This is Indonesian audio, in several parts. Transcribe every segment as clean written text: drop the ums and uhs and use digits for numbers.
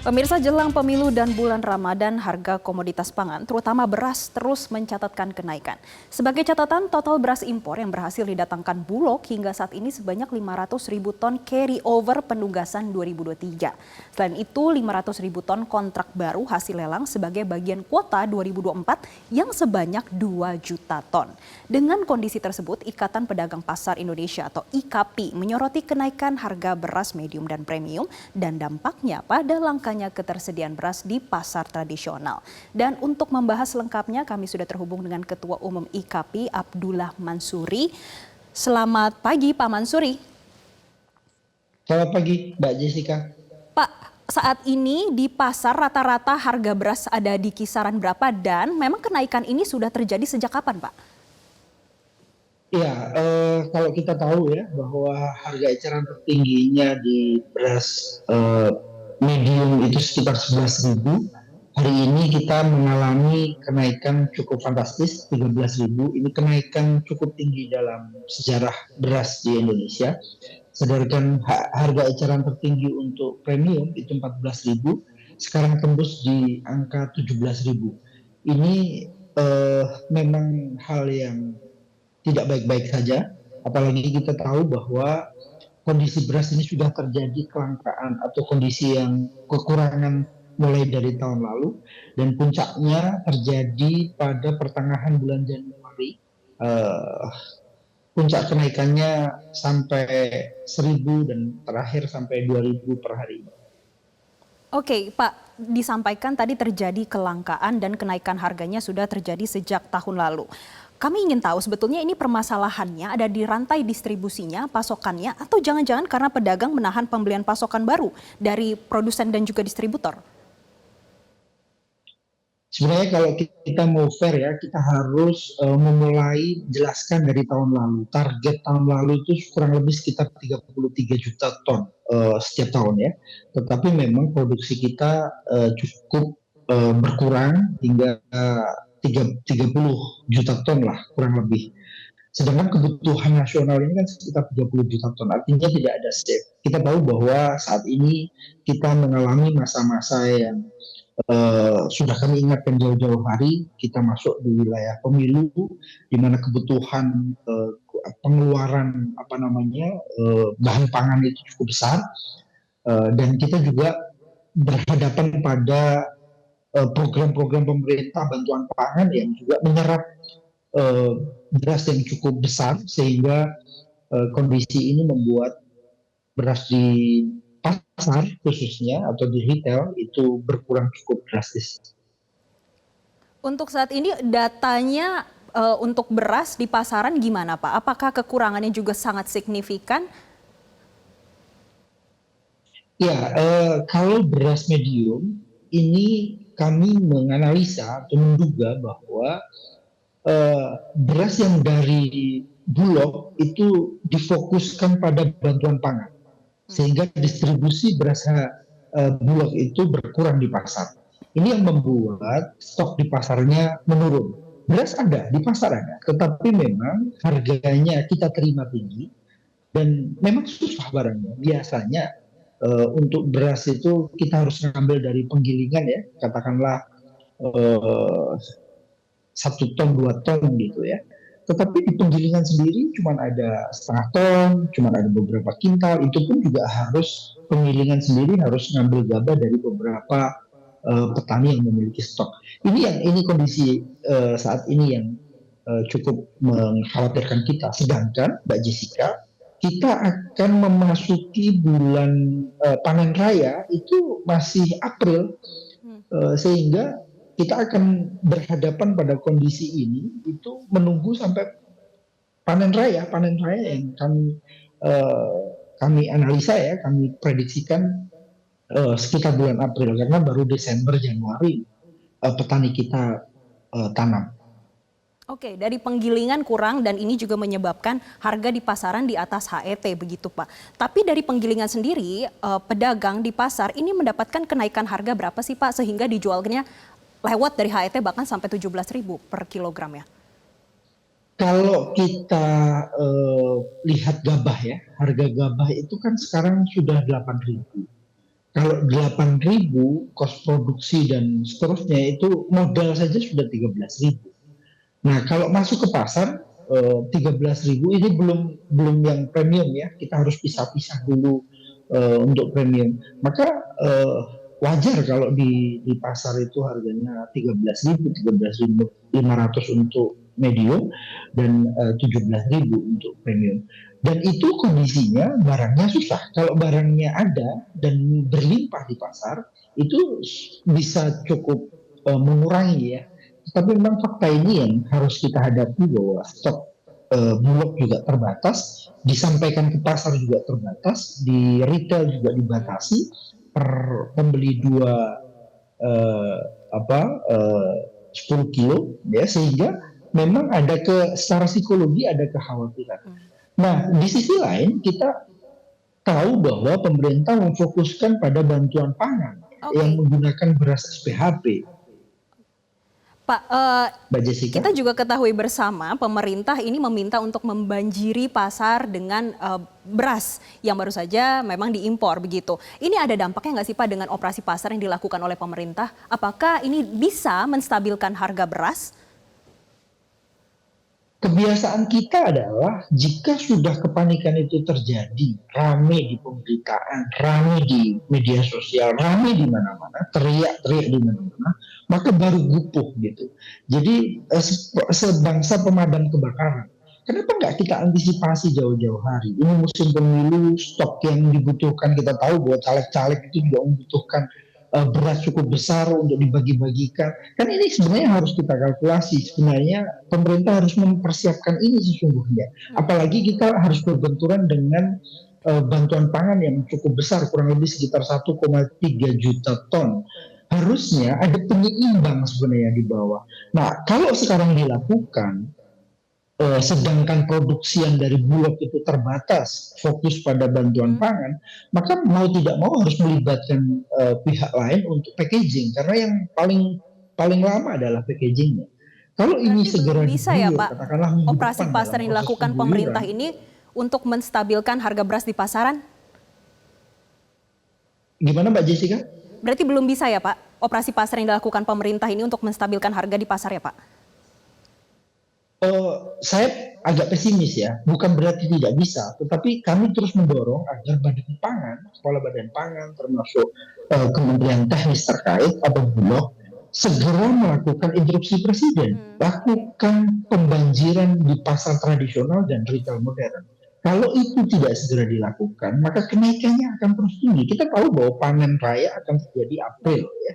Pemirsa, jelang pemilu dan bulan Ramadan, harga komoditas pangan, terutama beras, terus mencatatkan kenaikan. Sebagai catatan, total beras impor yang berhasil didatangkan Bulog hingga saat ini sebanyak 500.000 ton carry over penugasan 2023. Selain itu, 500.000 ton kontrak baru hasil lelang sebagai bagian kuota 2024 yang sebanyak 2 juta ton. Dengan kondisi tersebut, Ikatan Pedagang Pasar Indonesia atau IKAPI menyoroti kenaikan harga beras medium dan premium dan dampaknya pada langkahnya ketersediaan beras di pasar tradisional. Dan untuk membahas lengkapnya kami sudah terhubung dengan Ketua Umum IKAPI Abdullah Mansuri. Selamat pagi Pak Mansuri. Selamat pagi Mbak Jessica. Pak, saat ini di pasar rata-rata harga beras ada di kisaran berapa dan memang kenaikan ini sudah terjadi sejak kapan Pak? Ya, kalau kita tahu ya bahwa harga eceran tertingginya di beras medium itu sekitar 11.000. Hari ini kita mengalami kenaikan cukup fantastis 13.000. Ini kenaikan cukup tinggi dalam sejarah beras di Indonesia. Sedangkan harga eceran tertinggi untuk premium itu 14.000, sekarang tembus di angka 17.000. Ini memang hal yang tidak baik-baik saja, apalagi kita tahu bahwa kondisi beras ini sudah terjadi kelangkaan atau kondisi yang kekurangan mulai dari tahun lalu, dan puncaknya terjadi pada pertengahan bulan Januari. Uh, Puncak kenaikannya sampai 1.000 dan terakhir sampai 2.000 per hari. Oke, Pak, disampaikan tadi terjadi kelangkaan dan kenaikan harganya sudah terjadi sejak tahun lalu. Kami ingin tahu sebetulnya ini permasalahannya ada di rantai distribusinya, pasokannya, atau jangan-jangan karena pedagang menahan pembelian pasokan baru dari produsen dan juga distributor? Sebenarnya kalau kita mau fair ya, kita harus memulai jelaskan dari tahun lalu. Target tahun lalu itu kurang lebih sekitar 33 juta ton setiap tahun ya. Tetapi memang produksi kita cukup berkurang hingga 30 juta ton lah kurang lebih. Sedangkan kebutuhan nasional ini kan sekitar 30 juta ton, artinya tidak ada save. Kita tahu bahwa saat ini kita mengalami masa-masa yang sudah kami ingatkan jauh-jauh hari, kita masuk di wilayah pemilu di mana kebutuhan pengeluaran bahan pangan itu cukup besar, dan kita juga berhadapan pada program-program pemerintah bantuan pangan yang juga menyerap beras yang cukup besar, sehingga kondisi ini membuat beras di pasar khususnya atau di retail itu berkurang cukup drastis. Untuk saat ini datanya untuk beras di pasaran gimana Pak? Apakah kekurangannya juga sangat signifikan? Ya, kalau beras medium ini kami menganalisa atau menduga bahwa beras yang dari Bulog itu difokuskan pada bantuan pangan, sehingga distribusi beras Bulog itu berkurang di pasar. Ini yang membuat stok di pasarnya menurun. Beras ada di pasar ada, tetapi memang harganya kita terima tinggi dan memang susah barangnya. Biasanya untuk beras itu kita harus ngambil dari penggilingan ya, katakanlah uh, 1 ton 2 ton gitu ya. Tetapi di penggilingan sendiri cuma ada setengah ton, cuma ada beberapa kintal. Itu pun juga harus penggilingan sendiri harus ngambil gabah dari beberapa petani yang memiliki stok. Ini kondisi saat ini yang cukup mengkhawatirkan kita. Sedangkan Mbak Jessica, kita akan memasuki bulan panen raya itu masih April, sehingga kita akan berhadapan pada kondisi ini itu menunggu sampai panen raya yang kami analisa ya, kami prediksikan sekitar bulan April, karena baru Desember Januari petani kita tanam. Oke, dari penggilingan kurang dan ini juga menyebabkan harga di pasaran di atas HET begitu Pak. Tapi dari penggilingan sendiri, pedagang di pasar ini mendapatkan kenaikan harga berapa sih Pak sehingga dijualnya lewat dari HET bahkan sampai 17.000 per kilogram ya? Kalau kita lihat gabah ya, harga gabah itu kan sekarang sudah 8.000. Kalau 8.000 kos produksi dan seterusnya itu modal saja sudah 13.000. Nah, kalau masuk ke pasar 13.000 ini belum belum yang premium ya. Kita harus pisah-pisah dulu untuk premium. Maka eh, wajar kalau di pasar itu harganya 13.000 untuk medium dan 17.000 untuk premium. Dan itu kondisinya barangnya susah. Kalau barangnya ada dan berlimpah di pasar, itu bisa cukup mengurangi ya. Tapi memang fakta ini yang harus kita hadapi bahwa stok Bulog juga terbatas, disampaikan ke pasar juga terbatas, di retail juga dibatasi per pembeli dua eh, apa 10 kilo ya, sehingga memang ada secara psikologi ada kekhawatiran. Nah, di sisi lain kita tahu bahwa pemerintah memfokuskan pada bantuan pangan yang Oke, menggunakan beras SPHP, Pak, Mbak Jessica. kita juga ketahui bersama pemerintah ini meminta untuk membanjiri pasar dengan beras yang baru saja memang diimpor begitu. Ini ada dampaknya nggak sih Pak dengan operasi pasar yang dilakukan oleh pemerintah? Apakah ini bisa menstabilkan harga beras? Kebiasaan kita adalah jika sudah kepanikan itu terjadi, rame di pemberitaan, rame di media sosial, rame di mana-mana, teriak-teriak di mana-mana, maka baru gupuh gitu. Jadi sebangsa pemadam kebakaran, kenapa nggak kita antisipasi jauh-jauh hari? Ini musim pemilu, stok yang dibutuhkan, kita tahu bahwa caleg-caleg itu juga membutuhkan beras cukup besar untuk dibagi-bagikan. Kan ini sebenarnya harus kita kalkulasi. Sebenarnya pemerintah harus mempersiapkan ini sesungguhnya. Apalagi kita harus berbenturan dengan bantuan pangan yang cukup besar, kurang lebih sekitar 1,3 juta ton. Harusnya ada penyeimbang sebenarnya di bawah. Nah, kalau sekarang dilakukan, sedangkan produksi yang dari Bulog itu terbatas, fokus pada bantuan pangan, maka mau tidak mau harus melibatkan pihak lain untuk packaging, karena yang paling paling lama adalah packagingnya. Kalau ini Berarti belum segera bisa ya diguyur, Pak, katakanlah minggu operasi depan dalam pasar yang proses dilakukan pemerintah pengguyuran, ini untuk menstabilkan harga beras di pasaran? gimana Mbak Jessica? Berarti belum bisa ya Pak, operasi pasar yang dilakukan pemerintah ini untuk menstabilkan harga di pasar ya Pak? Saya agak pesimis ya, bukan berarti tidak bisa, tetapi kami terus mendorong agar Badan Pangan, Kepala Badan Pangan, termasuk Kementerian Teknis terkait atau Bulog, segera melakukan instruksi Presiden, lakukan pembanjiran di pasar tradisional dan retail modern. Kalau itu tidak segera dilakukan, maka kenaikannya akan terus tinggi. Kita tahu bahwa panen raya akan terjadi April ya,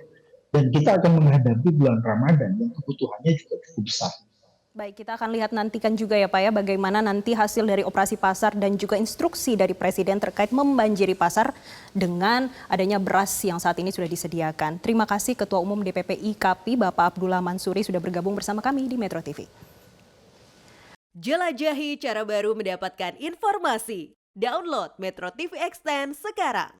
dan kita akan menghadapi bulan Ramadan yang kebutuhannya juga cukup besar. Baik, kita akan lihat nantikan juga ya Pak ya bagaimana nanti hasil dari operasi pasar dan juga instruksi dari Presiden terkait membanjiri pasar dengan adanya beras yang saat ini sudah disediakan. Terima kasih Ketua Umum DPP IKAPI Bapak Abdullah Mansuri sudah bergabung bersama kami di Metro TV. Jelajahi cara baru mendapatkan informasi. Download Metro TV Extend sekarang.